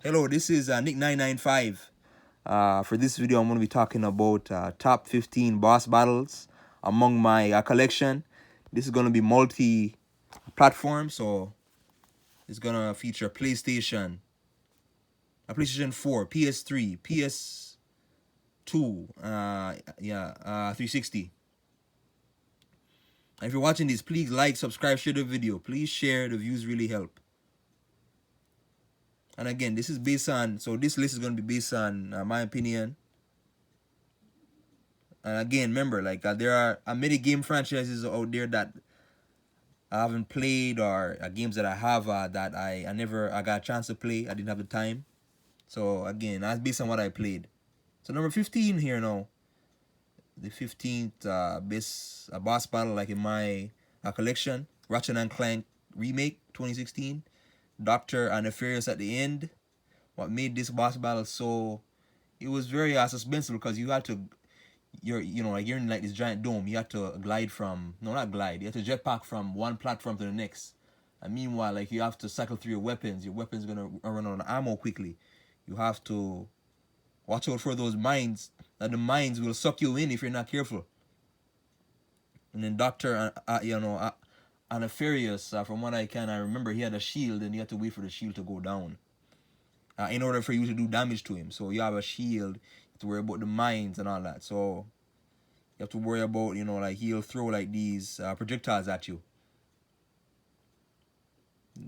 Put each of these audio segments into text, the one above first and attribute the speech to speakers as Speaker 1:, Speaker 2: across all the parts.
Speaker 1: Hello, this is Nick995. For this video, I'm going to be talking about top 15 boss battles among my collection. This is going to be multi-platform, so it's going to feature PlayStation, PlayStation 4, PS3, PS2, 360. And if you're watching this, please like, subscribe, share the video. Please share. The views really help. And again, this is based on, so this list is going to be based on my opinion. And again, remember, like there are many game franchises out there that I haven't played, or games that I have that I never got a chance to play. I didn't have the time. So again, that's based on what I played. So number 15 here now, the 15th best boss battle like in my collection, Ratchet and Clank remake 2016, Doctor and Nefarious at the end. What made this boss battle so, it was very suspenseful because you had to, you're in like this giant dome. You have to glide from, no, not glide, you have to jetpack from one platform to the next. And meanwhile, like, you have to cycle through your weapons. Your weapons gonna run out of ammo quickly. You have to watch out for those mines, that the mines will suck you in if you're not careful. And then Doctor Nefarious, from what I remember, he had a shield and you had to wait for the shield to go down in order for you to do damage to him. So you have a shield, you have to worry about the mines and all that. So you have to worry about, like, he'll throw like these projectiles at you,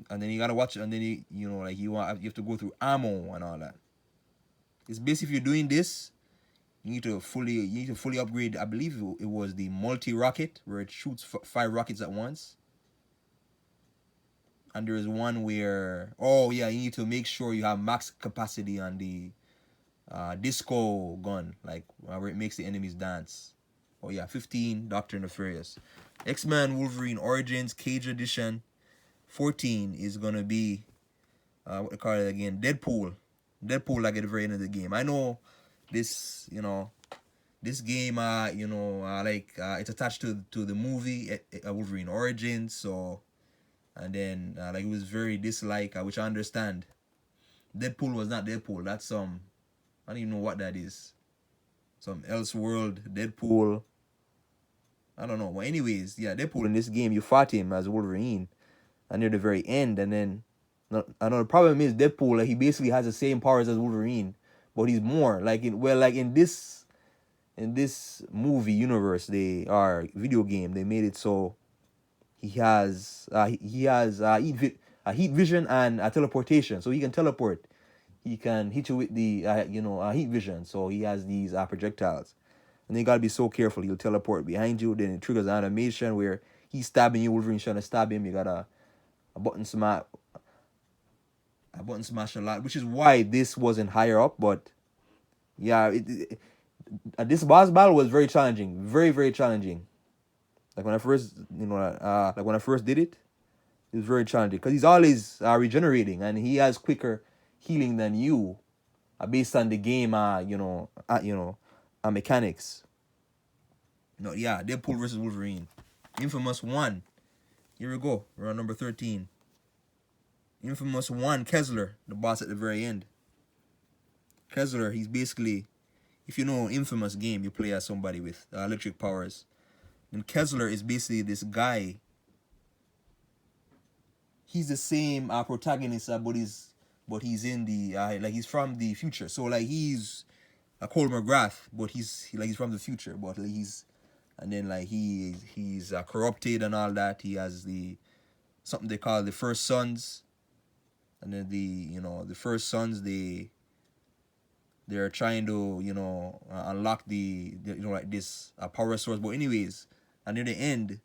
Speaker 1: and then you gotta watch it, and then you have to go through ammo and all that. It's basically, if you're doing this, you need to fully upgrade. I believe it was the multi rocket, where it shoots 5 rockets at once. And there is one where, oh yeah, you need to make sure you have max capacity on the disco gun, like where it makes the enemies dance. Oh yeah, 15, Doctor Nefarious. X-Men Wolverine Origins Cage Edition. 14 is gonna be what they call it again, Deadpool. Like at the very end of the game. I know this, this game, it's attached to the movie Wolverine Origins, so, and then like, it was very disliked, which I understand. Deadpool was not Deadpool. That's some, I don't even know what that is. Some Elseworld Deadpool. I don't know. But anyways, yeah, Deadpool in this game, you fought him as Wolverine, and near the very end, and then I know the problem is Deadpool, like, he basically has the same powers as Wolverine, but he's more like in this movie universe, they are video game, they made it so he has heat vision and teleportation, so he can teleport. He can hit you with the heat vision, so he has these projectiles. And then you gotta be so careful. He'll teleport behind you, then it triggers an animation where he's stabbing you, Wolverine's trying to stab him. You gotta a button smash a lot, which is why this wasn't higher up. But yeah, this boss battle was very challenging, very, very challenging. Like when I first, did it, it was very challenging because he's always regenerating, and he has quicker healing than you, based on the game, mechanics. Yeah, Deadpool versus Wolverine, Infamous 1. Here we go. We're on number 13. Infamous 1, Kessler, the boss at the very end. Kessler, he's basically, if you know Infamous game, you play as somebody with electric powers. And Kessler is basically this guy. He's the same protagonist, but he's in the he's from the future. So like, he's a Cole McGrath, but he's from the future, but like, and then like he's corrupted and all that. He has something they call the First Sons, and then the First Sons, they're trying to unlock the like this power source. But anyways, and near the end,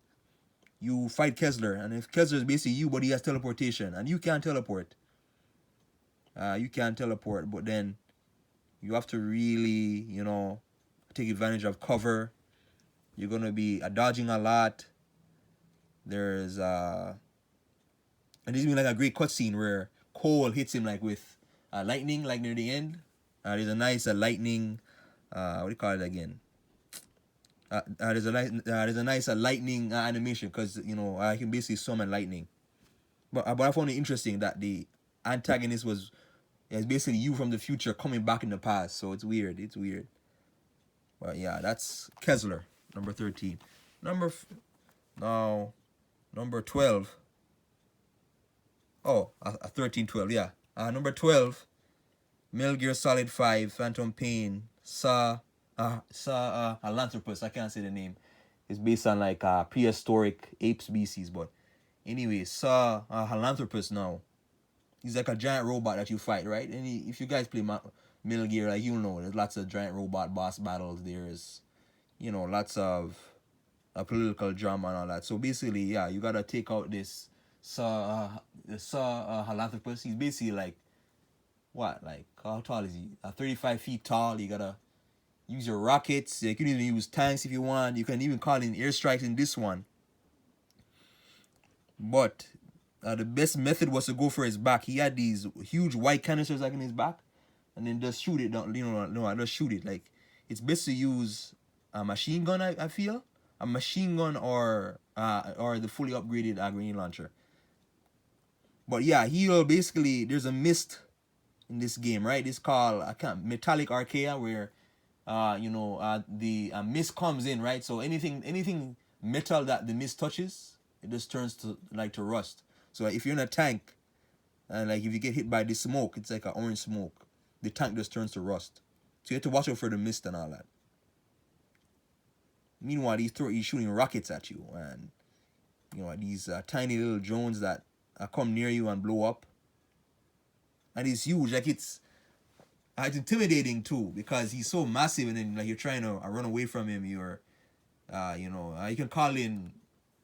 Speaker 1: you fight Kessler, and if Kessler is basically you, but he has teleportation, and you can't teleport. But then you have to really take advantage of cover. You're gonna be dodging a lot. There's and there's even like a great cutscene where Cole hits him like with lightning, like near the end. There's a nice lightning. What do you call it again? There's a nice lightning animation, because I can basically summon lightning. But I found it interesting that the antagonist was Yeah, it's basically you from the future coming back in the past. So it's weird. It's weird. But yeah, that's Kessler, number 13. Number now number 12. Oh, 13, 12. Yeah. Number 12, Metal Gear Solid 5, Phantom Pain, Sahelanthropus. I can't say the name. It's based on like prehistoric ape species, but anyway, Sahelanthropus now. He's like a giant robot that you fight, right? And if you guys play Metal Gear, like you'll know, there's lots of giant robot boss battles. There's, lots of political drama and all that. So basically, yeah, you gotta take out this Sahelanthropus. He's basically like what? Like how tall is he? 35 feet tall. You gotta use your rockets. You can even use tanks if you want. You can even call in airstrikes in this one. But the best method was to go for his back. He had these huge white canisters like in his back, and then just shoot it. I just shoot it. Like it's best to use a machine gun. I feel a machine gun or the fully upgraded grenade launcher. But yeah, he'll basically there's a mist in this game, right? It's called Metallic Archaea, where the mist comes in, right? So anything metal that the mist touches, it just turns to rust. So if you're in a tank, and like if you get hit by the smoke, it's like an orange smoke. The tank just turns to rust. So you have to watch out for the mist and all that. Meanwhile, he's shooting rockets at you, and these tiny little drones that come near you and blow up. And he's huge, like it's intimidating too because he's so massive, and then like you're trying to run away from him. You're, you can call in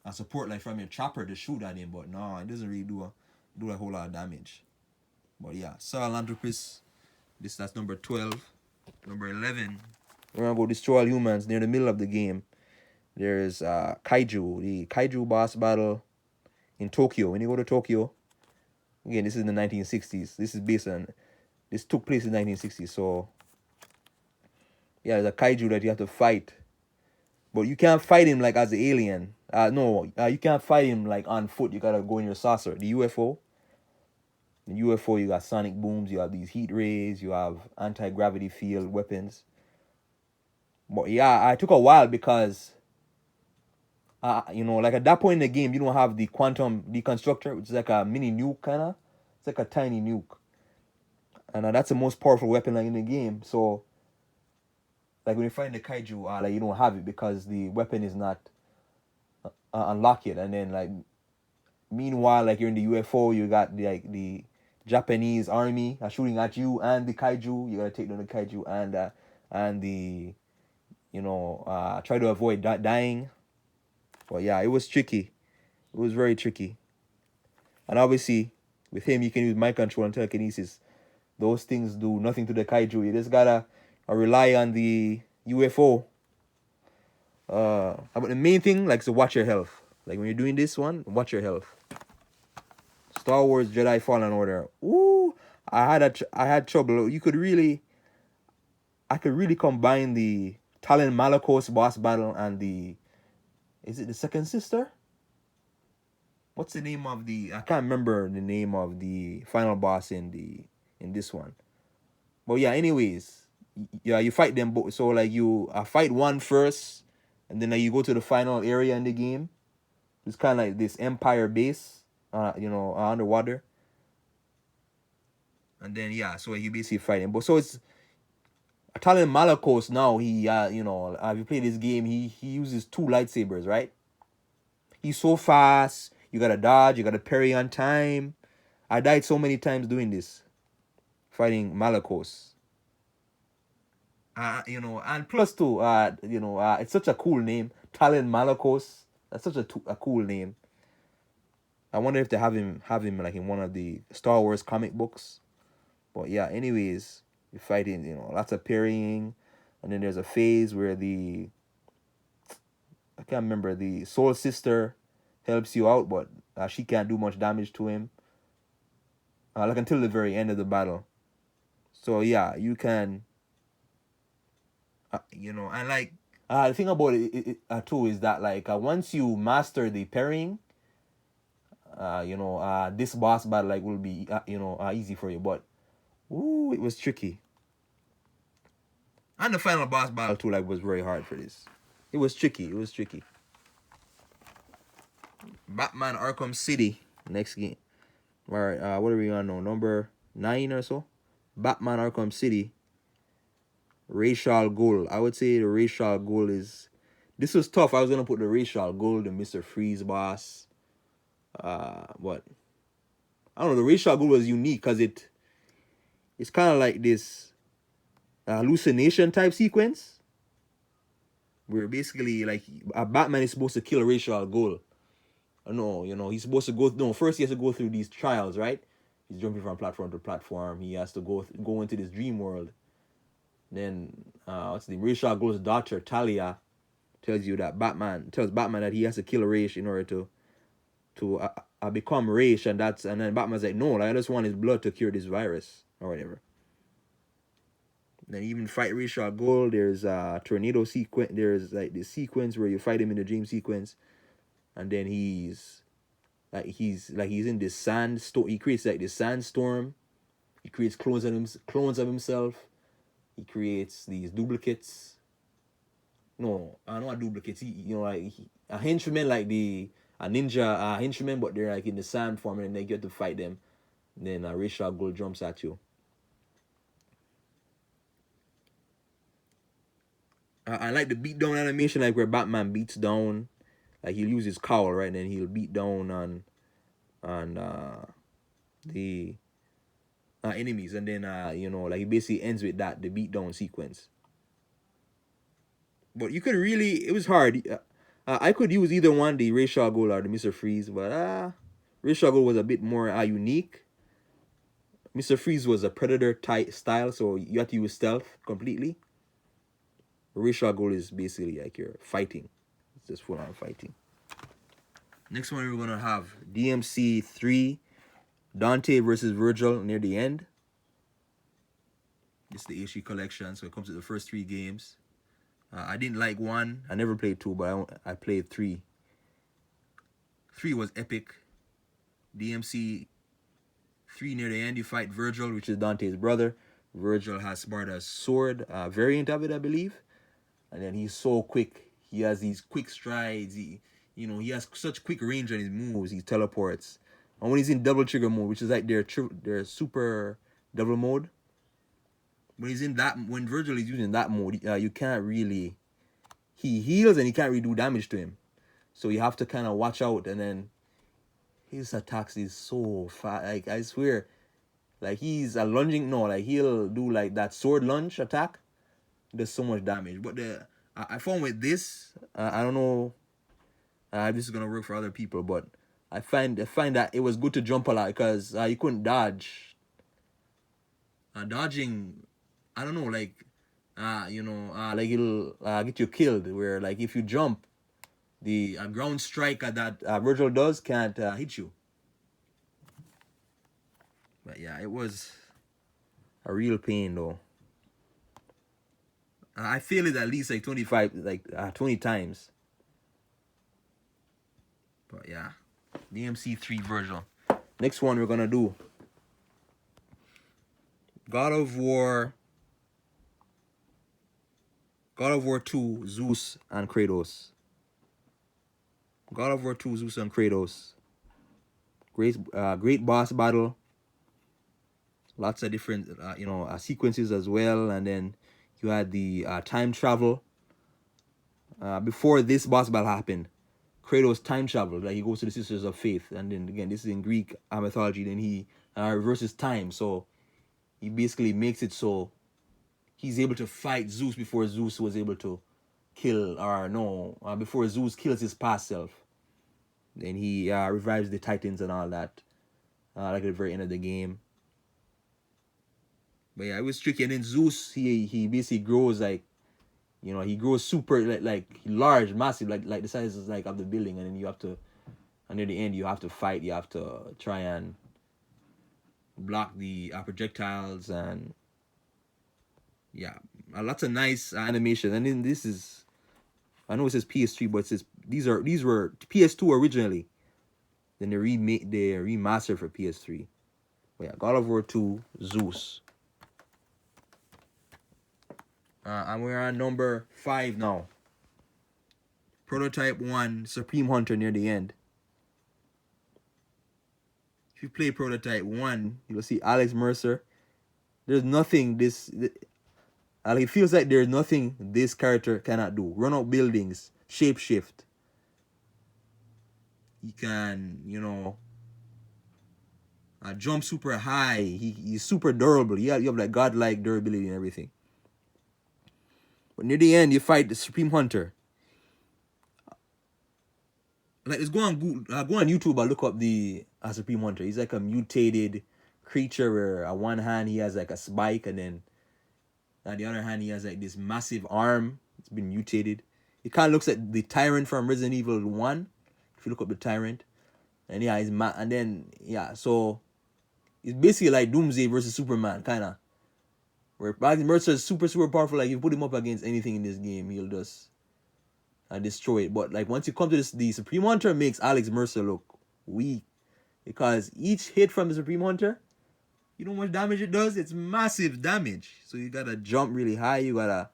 Speaker 1: a support like from your chopper to shoot at him, but no, it doesn't really do a whole lot of damage. But yeah, Sahelanthropus. That's number 12. Number 11. We're gonna go destroy all humans near the middle of the game. There's Kaiju, the Kaiju boss battle in Tokyo. When you go to Tokyo, again, this is in the 1960s. This took place in the 1960s. So yeah, there's a Kaiju that you have to fight, but you can't fight him like as an alien. You can't fight him like on foot. You gotta go in your saucer, the UFO. The UFO, you got sonic booms, you have these heat rays, you have anti-gravity field weapons. But yeah, it took a while because, like at that point in the game, you don't have the quantum deconstructor, which is like a mini nuke kind of. It's like a tiny nuke. And that's the most powerful weapon like in the game. So, like when you find the Kaiju, like you don't have it because the weapon is not unlocked yet. And then like, meanwhile, like you're in the UFO, you got the Japanese army are shooting at you and the Kaiju. You gotta take down the Kaiju and the try to avoid dying. But yeah, it was tricky. It was very tricky. And obviously, with him, you can use mind control and telekinesis. Those things do nothing to the Kaiju. You just gotta rely on the UFO. But the main thing, like, is to watch your health. Like when you're doing this one, watch your health. Star Wars Jedi Fallen Order. Ooh, I had trouble. I could really combine the Talon Malakos boss battle and is it the second sister? What's the name of I can't remember the name of the final boss in this one. But yeah, anyways, yeah, you fight them both. So like you fight one first, and then like, you go to the final area in the game. It's kind of like this Empire base, underwater. And then yeah, so you basically fight him. But so it's Talon Malakos now. He if you play this game, he uses 2 lightsabers, right? He's so fast. You gotta dodge. You gotta parry on time. I died so many times doing this, fighting Malakos. And plus too, it's such a cool name, Talon Malakos. That's such a cool name. I wonder if they have him like in one of the Star Wars comic books. But yeah, anyways, you're fighting, lots of parrying, and then there's a phase where I can't remember, the Soul Sister helps you out, but she can't do much damage to him. Like until the very end of the battle. So yeah, you can, and like the thing about it too is that like once you master the parrying, this boss battle like will be easy for you. But Ooh, it was tricky. And the final boss battle too, like, was very hard for this. It was tricky. It was tricky. Batman Arkham City. Next game. Alright, what are we on now? Number 9 or so? Batman Arkham City. Ra's al Ghul. I would say the Ra's al Ghul is... This was tough. I was going to put the Ra's al Ghul, the Mr. Freeze boss. What? I don't know. The Ra's al Ghul was unique because it's kind of like this hallucination type sequence. Where basically, like, a Batman is supposed to kill Ra's al Ghul. No, he's supposed to go... No, first he has to go through these trials, right? He's jumping from platform to platform. He has to go into this dream world. Then, what's the name? Ra's al Ghul's daughter, Talia, tells Batman that he has to kill Ra's in order to become Ra's, and then Batman's like, no, like, I just want his blood to cure this virus or whatever. Then even fight Ra's al Ghul. There's a tornado sequence. There's like this sequence where you fight him in the dream sequence, and then he's in this sandstorm. He creates like this sandstorm. He creates clones of himself. He creates these duplicates. No, not duplicates. A henchman, like a ninja henchman, but they're like in the sand form, and they get to fight them. Then Ra's al Ghul jumps at you. I like the beatdown animation, like where Batman beats down, like he'll use his cowl, right, and then he'll beat down on the enemies, and then like he basically ends with that, the beatdown sequence. But you could really, it was hard. I could use either one, the Ra's al Ghul or the Mr. Freeze, but Ra's al Ghul was a bit more unique. Mr. Freeze was a predator type style, so you have to use stealth completely. Ra's al Ghul is basically like you're fighting. It's just full on fighting. Next one we're gonna have DMC 3, Dante versus Virgil near the end. It's the HD collection, so it comes with the first 3 games. I didn't like 1. I never played 2, but I played 3. 3 was epic. DMC 3 near the end, you fight Virgil, which is Dante's brother. Virgil has Sparta's sword, variant of it, I believe. And then he's so quick. He has these quick strides. He has such quick range on his moves. He teleports. And when he's in double trigger mode, which is like their super double mode, when Virgil is using that mode, you can't really... He heals and he can't really do damage to him. So you have to kind of watch out, and then his attacks is so fast. Like, I swear, like, he's a lunging... No, like, he'll do like that sword lunge attack. Does so much damage. But I found with this, I don't know if this is gonna work for other people, but I find that it was good to jump a lot because you couldn't dodge. Dodging, I don't know, like like it'll get you killed. Where like if you jump, the ground strike that Virgil does can't hit you. But yeah, it was a real pain though. I failed it at least like 20 times. But yeah, DMC 3 Virgil. Next one we're gonna do God of War 2, Zeus and Kratos. God of War 2, Zeus and Kratos. Great boss battle. Lots of different sequences as well, and then you had the time travel. Before this boss battle happened, Kratos time traveled. Like he goes to the Sisters of Faith, and then again, this is in Greek mythology. Then he reverses time, so he basically makes it so he's able to fight Zeus before Zeus was able to before Zeus kills his past self. Then he revives the Titans and all that, like at the very end of the game. But yeah, it was tricky. And then Zeus, he basically grows like, he grows super like large, massive, like the size like of the building. And then you have to, and near the end, you have to fight. You have to try and block the projectiles, and yeah, lots of nice animation. And then this is, I know it says PS3, but it says these were PS2 originally. Then they remastered for PS3. But yeah, God of War 2, Zeus. And we're on number 5 now. Prototype 1, Supreme Hunter near the end. If you play Prototype 1, you'll see Alex Mercer. There's nothing it feels like there's nothing this character cannot do. Run up buildings, shapeshift. He can, jump super high. He's super durable. You have like godlike durability and everything. But near the end, you fight the Supreme Hunter. Like, let's go on YouTube and look up the Supreme Hunter. He's like a mutated creature where on one hand he has like a spike, and then on the other hand he has like this massive arm. It's been mutated. It kind of looks like the Tyrant from Resident Evil 1. If you look up the Tyrant. And yeah, so it's basically like Doomsday versus Superman, kind of. Where Mercer is super, super powerful. Like, if you put him up against anything in this game, he'll just destroy it. But like, once you come to this, the Supreme Hunter makes Alex Mercer look weak. Because each hit from the Supreme Hunter, you know how much damage it does? It's massive damage. So you gotta jump really high. You have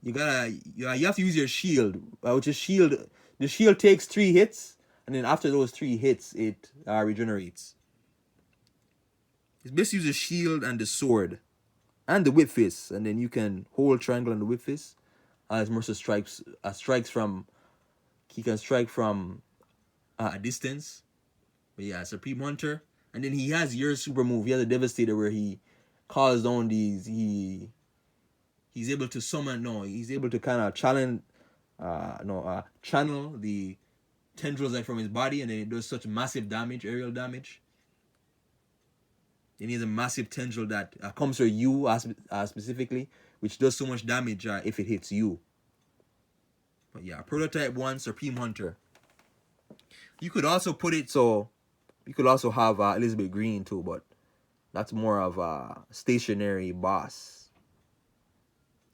Speaker 1: to use your shield. Which is shield. The shield takes 3 hits. And then after those 3 hits, it regenerates. It's best to use the shield and the sword. And the whip fist. And then you can hold triangle on the whip fist. As Mercer strikes from... He can strike from a distance. But yeah, Supreme Hunter. And then he has your super move. He has a Devastator where he calls down these... He's able to summon... No, he's able to kind of channel the tendrils like from his body, and then it does such massive damage, aerial damage. Then he has a massive tendril that comes for you specifically, which does so much damage if it hits you. But yeah, Prototype 1, Supreme Hunter. You could also put it so you could also have Elizabeth Green too, but that's more of a stationary boss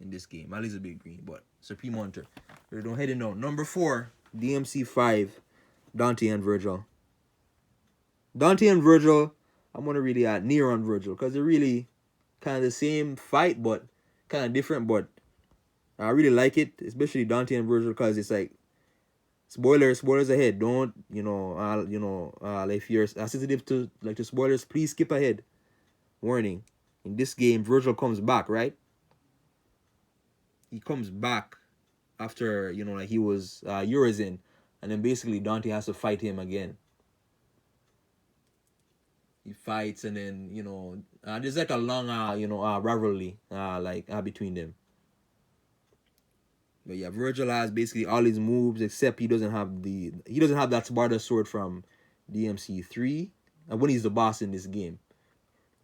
Speaker 1: in this game. Elizabeth Green, but Supreme Hunter. We're don't head on. Number 4, DMC5, Dante and Virgil. Dante and Virgil, I'm gonna really add Nero and Virgil because they're really kind of the same fight, but kind of different. But I really like it, especially Dante and Virgil, because it's like spoilers ahead. Don't if you're sensitive to spoilers, please skip ahead. Warning: in this game, Virgil comes back, right? He comes back after he was Urizen, and then basically Dante has to fight him again. He fights, and then there's like a long rivalry between them. But yeah, Virgil has basically all his moves except he doesn't have that Sparta sword from DMC3, and when he's the boss in this game.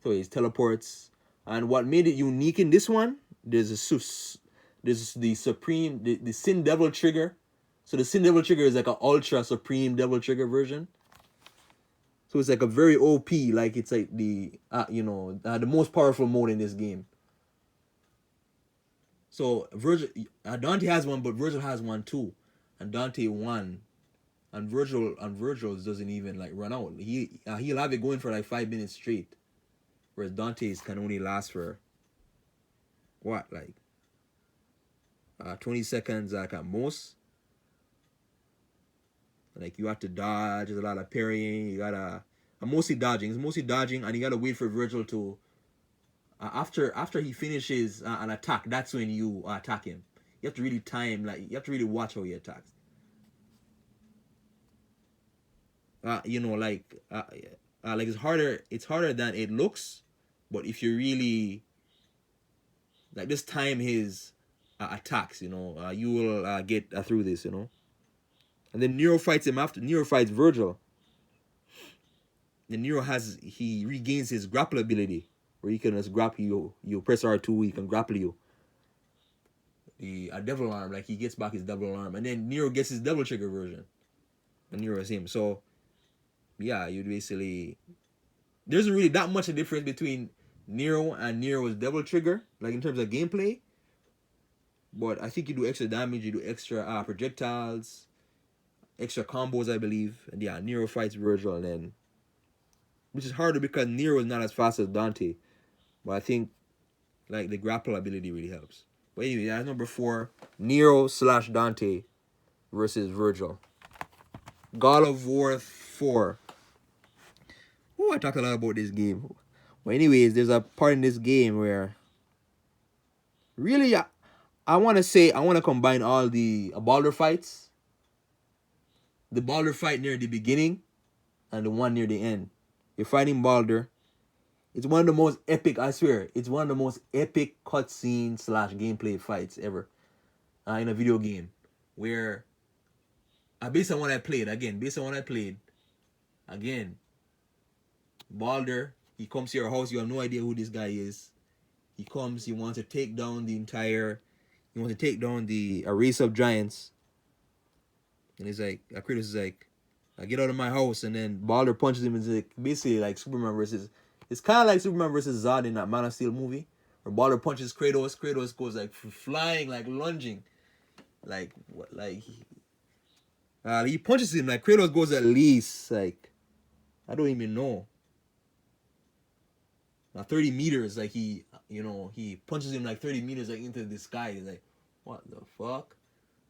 Speaker 1: So he teleports, and what made it unique in this one, there's the Supreme, the Sin Devil Trigger. So the Sin Devil Trigger is like an Ultra Supreme Devil Trigger version. So it's like a very OP, like it's like the most powerful mode in this game. So Dante has one, but Virgil has one too, and Dante won, and Virgil's doesn't even like run out. He'll have it going for like 5 minutes straight, whereas Dante's can only last for 20 seconds like at most. Like you have to dodge. There's a lot of parrying. You gotta mostly dodging. It's mostly dodging, and you gotta wait for Virgil to. After he finishes an attack, that's when you attack him. You have to really time, you have to really watch how he attacks. It's harder. It's harder than it looks, but if you really just time his attacks, you will get through this, And then Nero fights him after. Nero fights Virgil. Then Nero he regains his grapple ability, where he can just grapple you. You press R2, he can grapple you. The devil arm, like he gets back his devil arm, and then Nero gets his devil trigger version. And Nero is him. So yeah, you basically there isn't really that much a difference between Nero and Nero's devil trigger, like in terms of gameplay. But I think you do extra damage, you do extra projectiles, extra combos, I believe. And yeah, Nero fights Virgil, and then which is harder because Nero is not as fast as Dante. But I think Like the grapple ability really helps. But anyway, that's number 4. Nero slash Dante versus Virgil. God of War 4. Oh, I talked a lot about this game. But anyways, there's a part in this game where really I want to say I want to combine all the Baldur fights. The Baldur fight near the beginning and the one near the end. You're fighting Baldur. It's one of the most epic, I swear, it's one of the most epic cutscene slash gameplay fights ever in a video game. Where, based on what I played, again, Baldur, he comes to your house, you have no idea who this guy is. He comes, he wants to take down the race of giants. And he's like, Kratos is like, get out of my house. And then Baldur punches him. It's like, basically like Superman versus, it's kind of like Superman versus Zod in that Man of Steel movie. Where Baldur punches Kratos. Kratos goes like flying, like lunging. Like, what, like, he punches him. Like, Kratos goes at least, like, I don't even know. 30 meters. Like, he punches him like 30 meters like into the sky. He's like, what the fuck?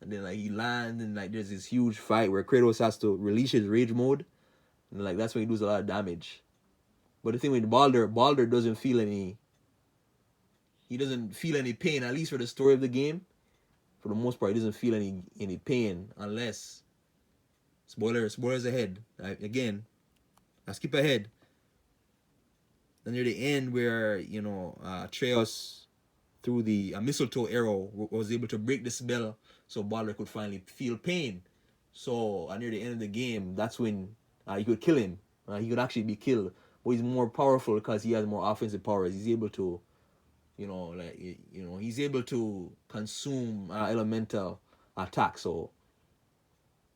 Speaker 1: And then like he lands and like there's this huge fight where Kratos has to release his rage mode. And like that's when he does a lot of damage. But the thing with Baldur doesn't feel any pain, at least for the story of the game. For the most part, he doesn't feel any pain unless spoilers ahead. Again, I skip ahead. Then near the end where, Atreus through the mistletoe arrow was able to break the spell so Baldur could finally feel pain. So near the end of the game, that's when you could kill him. He could actually be killed. But he's more powerful because he has more offensive powers. He's able to, he's able to consume elemental attacks. So,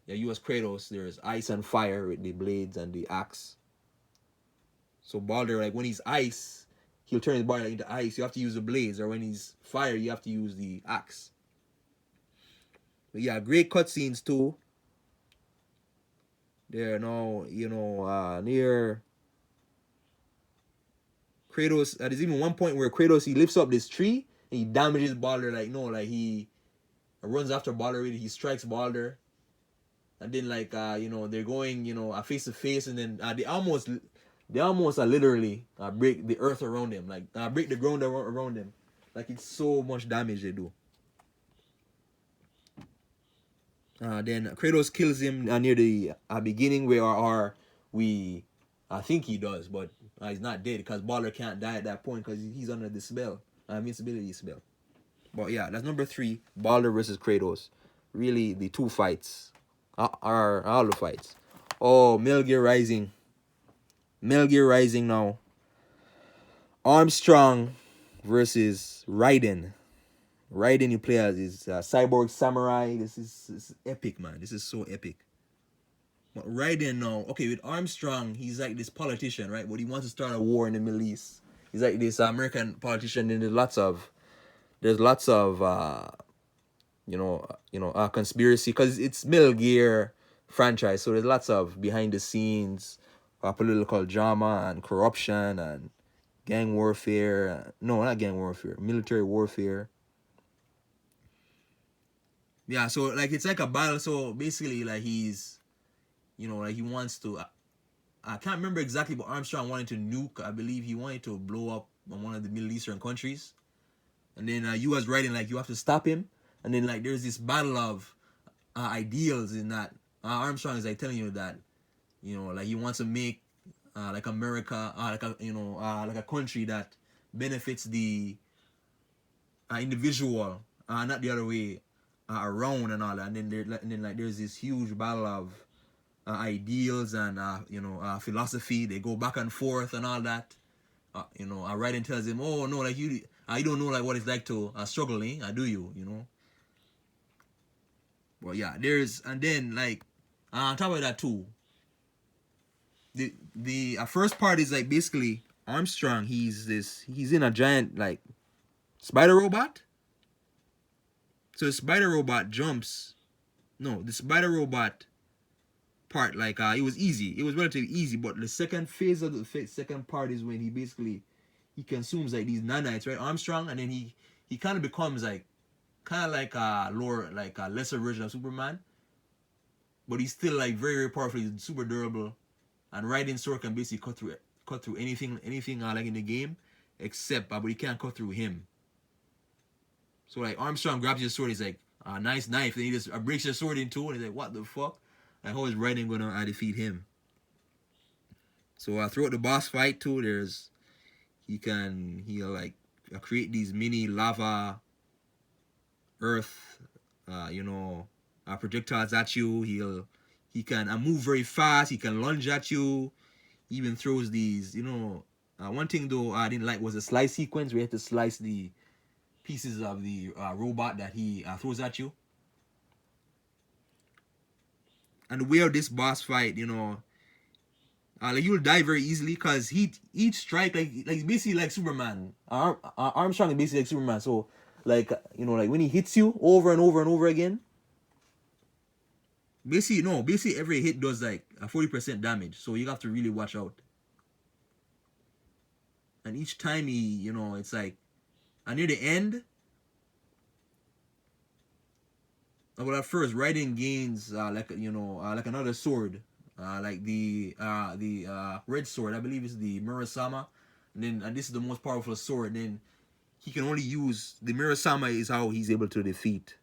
Speaker 1: yeah, you as Kratos, there's ice and fire with the blades and the axe. So Baldur, like when he's ice, he'll turn his body into ice. You have to use the blades, or when he's fire, you have to use the axe. But yeah, great cutscenes too. There now, near Kratos. There's even one point where Kratos he lifts up this tree and he damages Baldur. He runs after Baldur. He strikes Baldur, and then they're going face to face, and then they almost literally break the earth around him, break the ground around him. Like it's so much damage they do. Then Kratos kills him near the beginning where I think he does, but he's not dead because Baldur can't die at that point because he's under the spell, invincibility spell. But yeah, that's number 3, Baldur versus Kratos. Really, the two fights are all the fights. Oh, Metal Gear Rising now. Armstrong versus Raiden. Raiden you play as is cyborg samurai. This is epic, man. This is so epic. But Raiden now, okay, with Armstrong, he's like this politician, right? But he wants to start a war in the Middle East. He's like this American politician, and there's lots of conspiracy because it's Metal Gear franchise, so there's lots of behind the scenes political drama and corruption and gang warfare. No, not gang warfare, military warfare. Yeah, so like it's like a battle. So basically, like he's, like he wants to. I can't remember exactly, but Armstrong wanted to nuke. I believe he wanted to blow up one of the Middle Eastern countries, and then you as Raiden, like you have to stop him. And then like there's this battle of ideals in that Armstrong is like telling you that, like he wants to make like America like a country that benefits the individual, not the other way around and all that. And then like there's this huge battle of ideals and philosophy. They go back and forth and all that. Raiden tells him, "Oh no, like you don't know like what it's like to struggle, do you? Well, yeah, and then like on top of that too, the first part is like basically Armstrong. He's in a giant like spider robot. So the spider robot jumps. No, the spider robot part, it was easy. It was relatively easy, but the second phase of the second part is when he he consumes like these nanites, right, Armstrong, and then he kind of becomes like like a lower, like a lesser version of Superman, but he's still like very, very powerful. He's super durable, and riding sword can basically cut through anything like in the game, except but he can't cut through him. So like Armstrong grabs your sword, he's like, a nice knife, and he just breaks your sword in two, and he's like, what the fuck? And how is riding gonna defeat him? So throughout the boss fight too, he'll like create these mini lava earth projectiles at you. He can move very fast. He can lunge at you. He even throws these, one thing though I didn't like was the slice sequence where you have to slice the pieces of the robot that he throws at you. And the way of this boss fight, like you'll die very easily because each strike like basically like Superman. Armstrong is basically like Superman. So like like when he hits you over and over and over again, basically every hit does like a 40% damage. So you have to really watch out. And each time he, it's like, and near the end, well, at first, Raiden gains like another sword, like the red sword. I believe it's the Murasama, and this is the most powerful sword. Then he can only use the Murasama is how he's able to defeat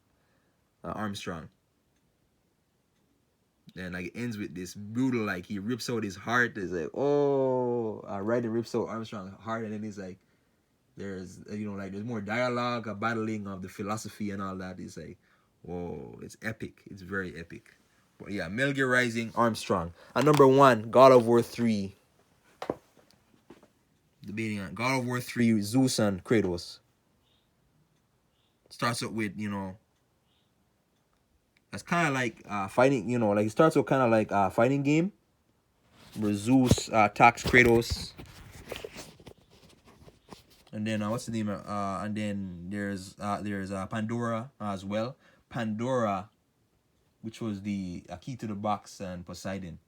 Speaker 1: Armstrong. And like it ends with this brutal, like he rips out his heart. It's like, oh, Raiden rips out Armstrong's heart, and then it's like there's like there's more dialogue, a battling of the philosophy and all that. It's like, whoa, it's epic. It's very epic. But yeah, Metal Gear Rising, Armstrong. At number 1, God of War 3. Debating on God of War 3, Zeus and Kratos. Starts up with, it's kind of like fighting, like it starts with kind of like a fighting game where Zeus attacks Kratos. And then what's the name? And then there's Pandora as well. Pandora, which was the key to the box, and Poseidon.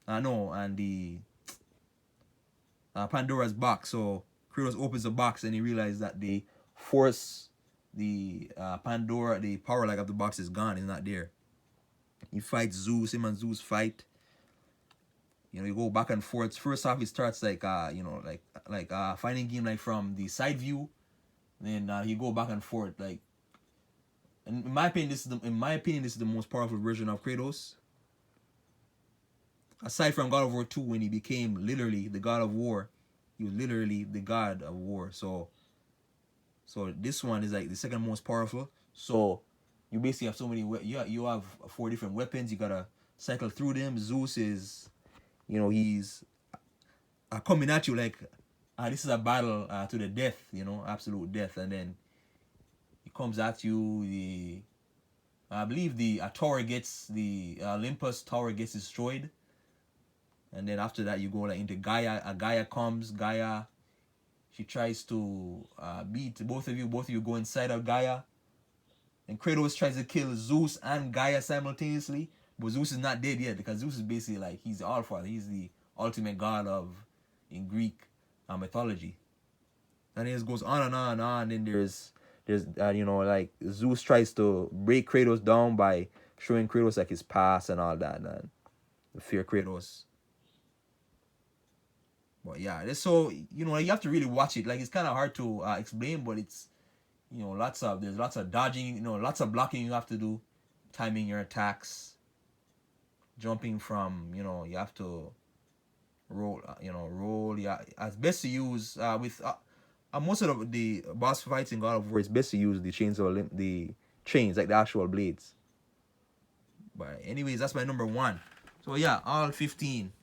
Speaker 1: And the Pandora's box. So Kratos opens the box and he realizes that the force, the Pandora, the power like of the box is gone. It's not there. He fights Zeus. Him and Zeus fight. You go back and forth. First off, it starts like fighting game like from the side view. Then he go back and forth like. And in my opinion, this is the most powerful version of Kratos. Aside from God of War 2, when he became literally the God of War, he was literally the God of War. So this one is like the second most powerful. So you basically have so many. You have 4 different weapons. You gotta cycle through them. Zeus is, he's coming at you like this is a battle to the death. Absolute death. And then he comes at you. I believe the tower gets the Olympus tower gets destroyed. And then after that, you go like into Gaia. Gaia comes. Gaia, she tries to beat both of you. Both of you go inside of Gaia. And Kratos tries to kill Zeus and Gaia simultaneously. But Zeus is not dead yet, because Zeus is basically like, he's the All-Father. He's the ultimate god in Greek mythology. And it just goes on and on and on. And then there's like Zeus tries to break Kratos down by showing Kratos like his past and all that. And fear Kratos. But yeah, there's you have to really watch it. Like, it's kind of hard to explain, but it's, there's lots of dodging, lots of blocking you have to do, timing your attacks, jumping from, you have to roll. Yeah, it's best to use with most of the boss fights in God of War. It's best to use the chains like the actual blades. But anyways, that's my number 1. So yeah, all 15.